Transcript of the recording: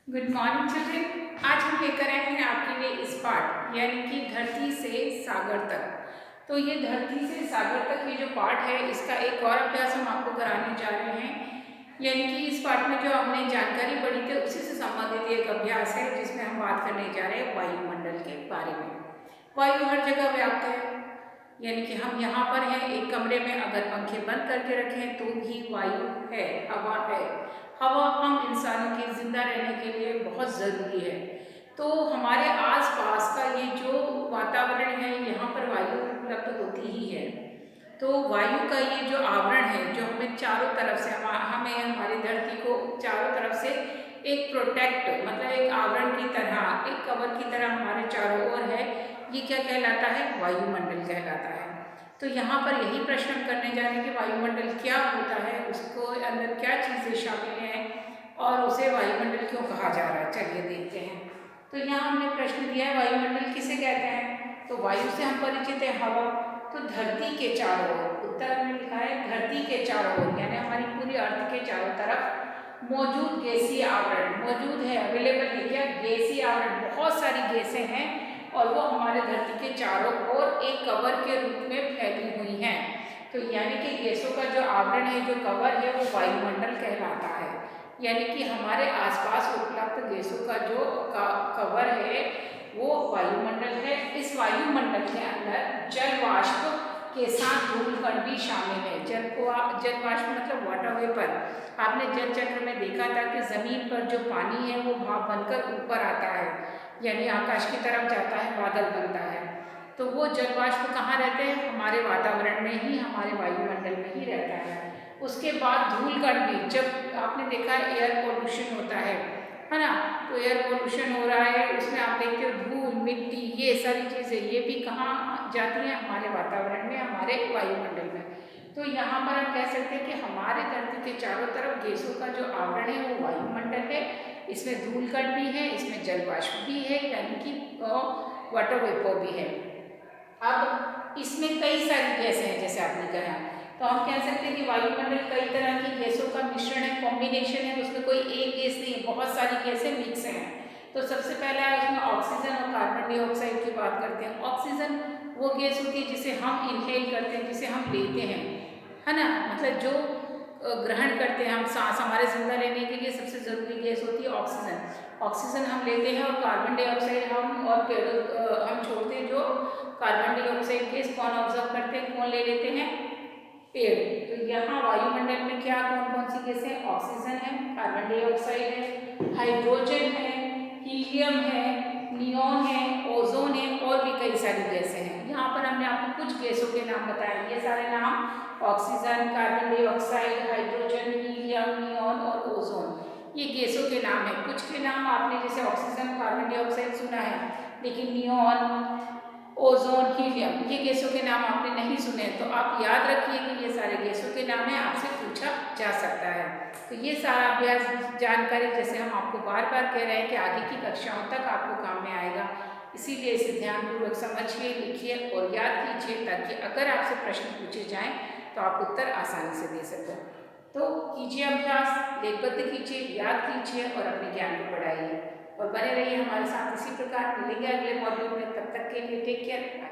Good morning children. आज हम लेकर आए हैं आपके लिए इस पाठ यानी कि धरती से सागर तक। तो ये धरती से सागर तक ये जो पाठ है इसका एक और अभ्यास हम आपको कराने जा रहे हैं। यानी कि इस पाठ में जो हमने जानकारी पढ़ी थी उसी से संबंधित एक अभ्यास है जिसमें हम बात करने जा रहे हैं वायुमंडल के बारे में। वायु हर जगह व्याप्त है, यानी कि हम यहाँ पर हैं एक कमरे में, अगर पंखे बंद करके रखें तो भी वायु है, हवा है। हवा हम इंसानों के जिंदा रहने के लिए बहुत ज़रूरी है। तो हमारे आसपास का ये जो वातावरण है यहाँ पर वायु उपलब्ध होती ही है। तो वायु का ये जो आवरण है जो हमें चारों तरफ से हमें हमारी धरती को चारों तरफ से एक प्रोटेक्ट मतलब एक आवरण की तरह, एक कवर की तरह हमारे चारों ओर है, ये क्या कहलाता है? वायुमंडल कहलाता है। तो यहाँ पर यही प्रश्न हम करने जा रहे हैं कि वायुमंडल क्या होता है, उसको अंदर क्या चीज़ें शामिल हैं और उसे वायुमंडल क्यों कहा जा रहा है। चलिए देखते हैं। तो यहाँ हमने प्रश्न दिया है वायुमंडल किसे कहते हैं। तो वायु से हम परिचित है, हवा। तो धरती के चारों ओर, उत्तर में लिखा है धरती के चारों ओर, यानी हमारी पूरी अर्थ के चारों तरफ मौजूद गैसीय आवरण मौजूद है, अवेलेबल है। क्या? गैसीय आवरण, बहुत सारी गैसें हैं और वो हमारे धरती के चारों ओर एक कवर के रूप में फैली हुई हैं। तो यानी कि गैसों का जो आवरण है, जो कवर है, वो वायुमंडल कहलाता है। यानी कि हमारे आसपास उपलब्ध गैसों का जो कवर है वो वायुमंडल है। इस वायुमंडल के अंदर जल वाष्प के साथ धूलकण भी शामिल है। जल वाष्प मतलब वाटर वेपर। आपने जल चक्र में देखा था कि जमीन पर जो पानी है वो भाप बनकर ऊपर आता है, यानी आकाश की तरफ जाता है, बादल बनता है। तो वो जल वाष्प कहाँ रहते हैं? हमारे वातावरण में ही, हमारे वायुमंडल में ही रहता है। उसके बाद धूलकण भी, जब आपने देखा एयर पोल्यूशन होता है ना, तो एयर पोल्यूशन हो रहा है, उसमें आप देखते हो धूल, मिट्टी, ये सारी चीज़ें ये भी कहाँ जाती हैं? हमारे वातावरण में, हमारे वायुमंडल में। तो यहाँ पर हम कह सकते हैं कि हमारे धरती के चारों तरफ गैसों का जो आवरण है वो वायुमंडल है। इसमें धूलकण भी है, इसमें जल वाष्प भी है, यानी कि वाटर वेपर भी है। अब इसमें कई सारी गैसें हैं, जैसे आपने कहा, तो हम कह सकते हैं कि वायुमंडल कई तरह की गैसों का मिश्रण है, कॉम्बिनेशन है। उसमें कोई एक गैस नहीं है, बहुत सारी गैसें मिक्स हैं। तो सबसे पहला है उसमें ऑक्सीजन और कार्बन डाइऑक्साइड की बात करते हैं। ऑक्सीजन वो गैस होती है जिसे हम इनहेल करते हैं, जिसे हम लेते हैं, है ना, मतलब जो ग्रहण करते हैं हम सांस, हमारे जिंदा रहने के लिए सबसे ज़रूरी गैस होती है ऑक्सीजन। ऑक्सीजन हम लेते हैं और कार्बन डाइऑक्साइड हम छोड़ते हैं। जो कार्बन डाइऑक्साइड गैस कौन ऑब्जर्व करते हैं, कौन ले लेते हैं? पेड़। तो यहाँ वायुमंडल में क्या कौन कौन सी गैसें? ऑक्सीजन है, कार्बन डाइऑक्साइड है, हाइड्रोजन है, हीलियम है, नियॉन है, ओजोन है और भी कई सारी गैसें हैं। यहाँ पर हमने आपको कुछ गैसों के नाम बताए। ये सारे नाम oxygen, carbon dioxide, hydrogen, helium, neon और ओजोन, ये गैसों के नाम हैं। कुछ के नाम आपने जैसे ऑक्सीजन, कार्बन डाइऑक्साइड सुना है, लेकिन नियॉन, ओजोन, हीलियम, ये गैसों के नाम आपने नहीं सुने। तो आप याद रखिए कि ये सारे गैसों के नाम हैं, आपसे पूछा जा सकता है। तो ये सारा अभ्यास जानकारी जैसे हम आपको बार बार कह रहे हैं कि आगे की कक्षाओं तक आपको काम में आएगा, इसीलिए इसे ध्यानपूर्वक समझिए, लिखिए और याद कीजिए, ताकि अगर आपसे प्रश्न पूछे जाएं तो आप उत्तर आसानी से दे सकें। तो कीजिए अभ्यास, लेखबद्ध कीजिए, याद कीजिए और अपने ज्ञान को बढ़ाइए और बने रहिए हमारे साथ। इसी प्रकार मिलेंगे अगले मॉड्यूल में। तब तक के लिए टेक केयर, बाय।